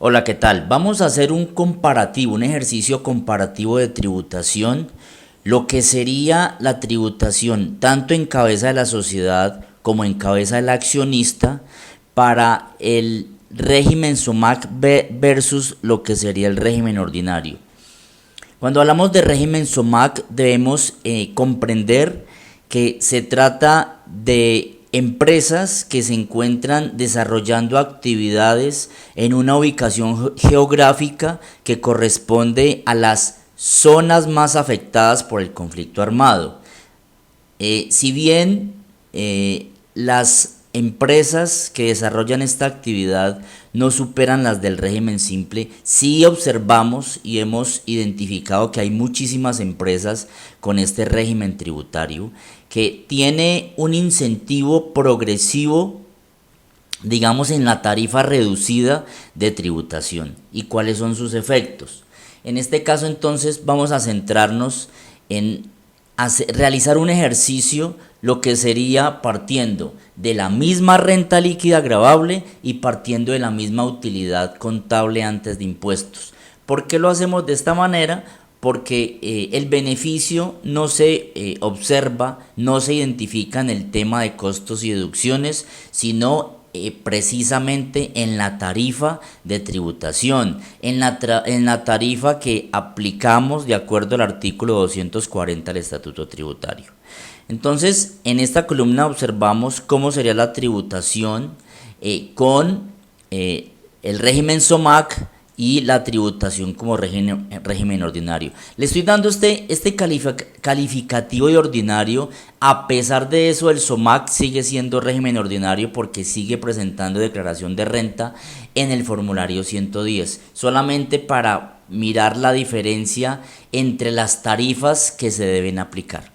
Hola, ¿qué tal? Vamos a hacer un comparativo, un ejercicio comparativo de tributación, lo que sería la tributación tanto en cabeza de la sociedad como en cabeza del accionista para el régimen SOMAC versus lo que sería el régimen ordinario. Cuando hablamos de régimen SOMAC debemos comprender que se trata de empresas que se encuentran desarrollando actividades en una ubicación geográfica que corresponde a las zonas más afectadas por el conflicto armado. Si bien las empresas que desarrollan esta actividad no superan las del régimen simple, sí observamos y hemos identificado que hay muchísimas empresas con este régimen tributario que tiene un incentivo progresivo, digamos, en la tarifa reducida de tributación. ¿Y cuáles son sus efectos? En este caso entonces vamos a centrarnos en realizar un ejercicio, lo que sería partiendo de la misma renta líquida gravable y partiendo de la misma utilidad contable antes de impuestos. ¿Por qué lo hacemos de esta manera? Porque el beneficio no se observa, no se identifica en el tema de costos y deducciones, sino precisamente en la tarifa de tributación, en la tarifa que aplicamos de acuerdo al artículo 240 del Estatuto Tributario. Entonces, en esta columna observamos cómo sería la tributación con el régimen SOMAC y la tributación como régimen ordinario. Le estoy dando este calificativo de ordinario. A pesar de eso, el SOMAC sigue siendo régimen ordinario porque sigue presentando declaración de renta en el formulario 110, solamente para mirar la diferencia entre las tarifas que se deben aplicar.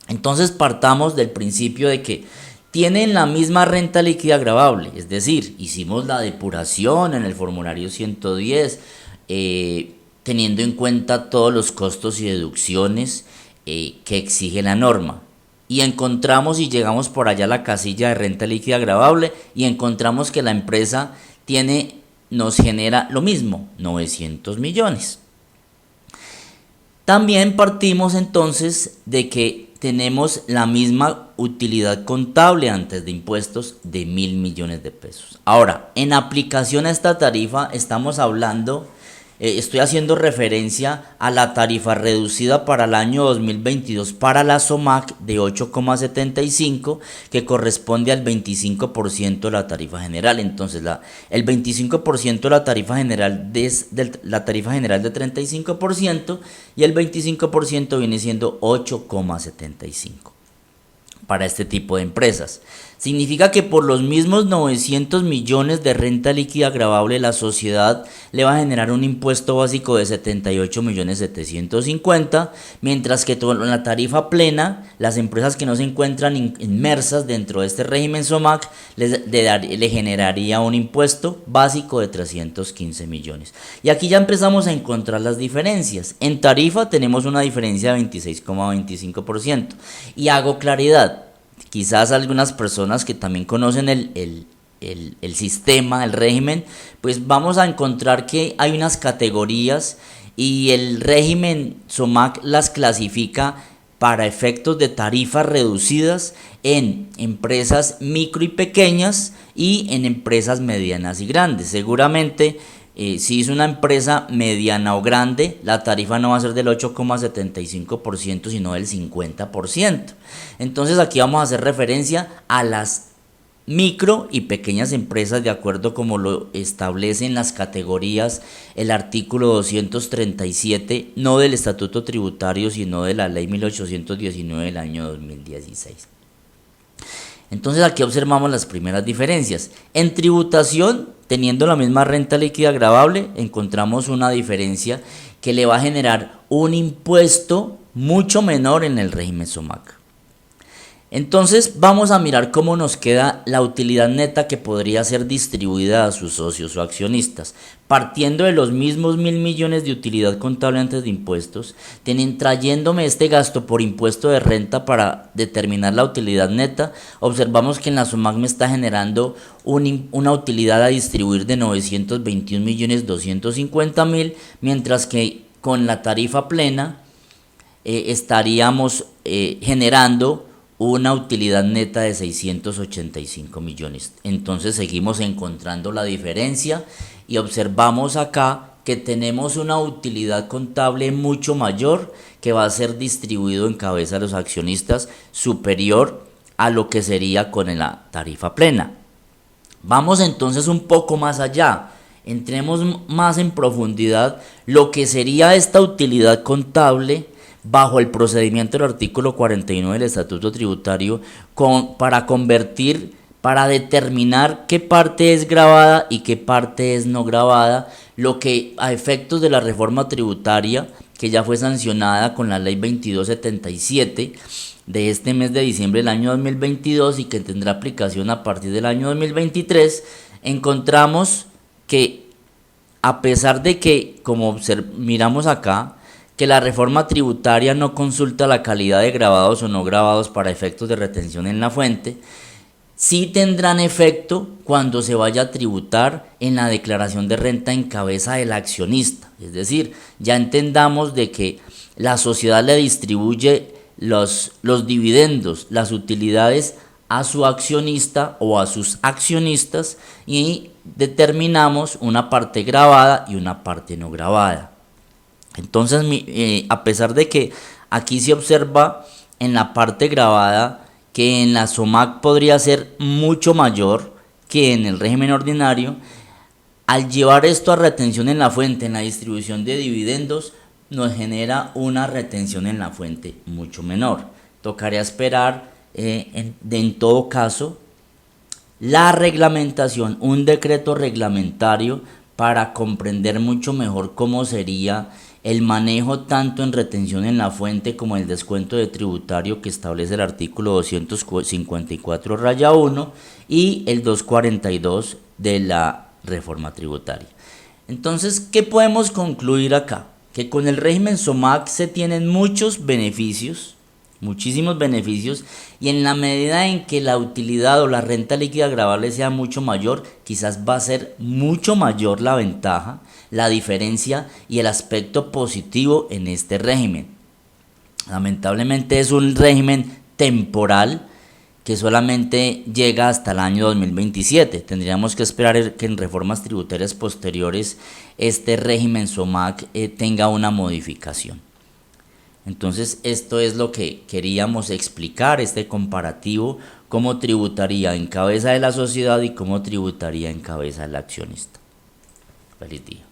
Entonces partamos del principio de que tienen la misma renta líquida gravable, es decir, hicimos la depuración en el formulario 110, teniendo en cuenta todos los costos y deducciones que exige la norma. Y encontramos y llegamos por allá a la casilla de renta líquida gravable y encontramos que la empresa nos genera lo mismo, 900 millones. También partimos entonces de que tenemos la misma utilidad contable antes de impuestos de 1.000 millones de pesos. Ahora, en aplicación a esta tarifa estamos hablando, estoy haciendo referencia a la tarifa reducida para el año 2022 para la SOMAC de 8,75, que corresponde al 25% de la tarifa general. Entonces el 25% de la tarifa general la tarifa general de 35% y el 25% viene siendo 8,75 para este tipo de empresas. Significa que por los mismos 900 millones de renta líquida gravable la sociedad le va a generar un impuesto básico de 78.750.000, mientras que en la tarifa plena las empresas que no se encuentran inmersas dentro de este régimen SOMAC le generaría un impuesto básico de 315 millones. Y aquí ya empezamos a encontrar las diferencias. En tarifa tenemos una diferencia de 26,25%. Y hago claridad. Quizás algunas personas que también conocen el sistema, el régimen, pues vamos a encontrar que hay unas categorías y el régimen SOMAC las clasifica para efectos de tarifas reducidas en empresas micro y pequeñas y en empresas medianas y grandes. Seguramente si es una empresa mediana o grande, la tarifa no va a ser del 8,75%, sino del 50%. Entonces aquí vamos a hacer referencia a las micro y pequeñas empresas de acuerdo como lo establecen las categorías el artículo 237, no del Estatuto Tributario, sino de la Ley 1819 del año 2016. Entonces aquí observamos las primeras diferencias. En tributación, teniendo la misma renta líquida gravable, encontramos una diferencia que le va a generar un impuesto mucho menor en el régimen SOMAC. Entonces vamos a mirar cómo nos queda la utilidad neta que podría ser distribuida a sus socios o accionistas. Partiendo de los mismos 1.000 millones de utilidad contable antes de impuestos, trayéndome este gasto por impuesto de renta para determinar la utilidad neta, observamos que en la SUMAC me está generando una utilidad a distribuir de 921.250.000, mientras que con la tarifa plena estaríamos generando una utilidad neta de 685 millones. Entonces seguimos encontrando la diferencia y observamos acá que tenemos una utilidad contable mucho mayor que va a ser distribuido en cabeza de los accionistas, superior a lo que sería con la tarifa plena. Vamos entonces un poco más allá. Entremos más en profundidad lo que sería esta utilidad contable bajo el procedimiento del artículo 49 del Estatuto Tributario para determinar qué parte es gravada y qué parte es no gravada, lo que a efectos de la reforma tributaria que ya fue sancionada con la ley 2277 de este mes de diciembre del año 2022 y que tendrá aplicación a partir del año 2023, encontramos que a pesar de que, como miramos acá, que la reforma tributaria no consulta la calidad de grabados o no grabados para efectos de retención en la fuente, sí tendrán efecto cuando se vaya a tributar en la declaración de renta en cabeza del accionista. Es decir, ya entendamos de que la sociedad le distribuye los dividendos, las utilidades a su accionista o a sus accionistas y determinamos una parte gravada y una parte no gravada. Entonces, a pesar de que aquí se observa en la parte gravada que en la SUMAC podría ser mucho mayor que en el régimen ordinario, al llevar esto a retención en la fuente, en la distribución de dividendos, nos genera una retención en la fuente mucho menor. Tocaría esperar, en todo caso, la reglamentación, un decreto reglamentario para comprender mucho mejor cómo sería el manejo tanto en retención en la fuente como el descuento de tributario que establece el artículo 254-1 y el 242 de la reforma tributaria. Entonces, ¿qué podemos concluir acá? Que con el régimen SUMAC se tienen muchos beneficios, muchísimos beneficios, y en la medida en que la utilidad o la renta líquida gravable sea mucho mayor, quizás va a ser mucho mayor la ventaja, la diferencia y el aspecto positivo en este régimen. Lamentablemente es un régimen temporal que solamente llega hasta el año 2027. Tendríamos que esperar que en reformas tributarias posteriores este régimen SUMAC tenga una modificación. Entonces esto es lo que queríamos explicar, este comparativo, cómo tributaría en cabeza de la sociedad y cómo tributaría en cabeza del accionista. Feliz día.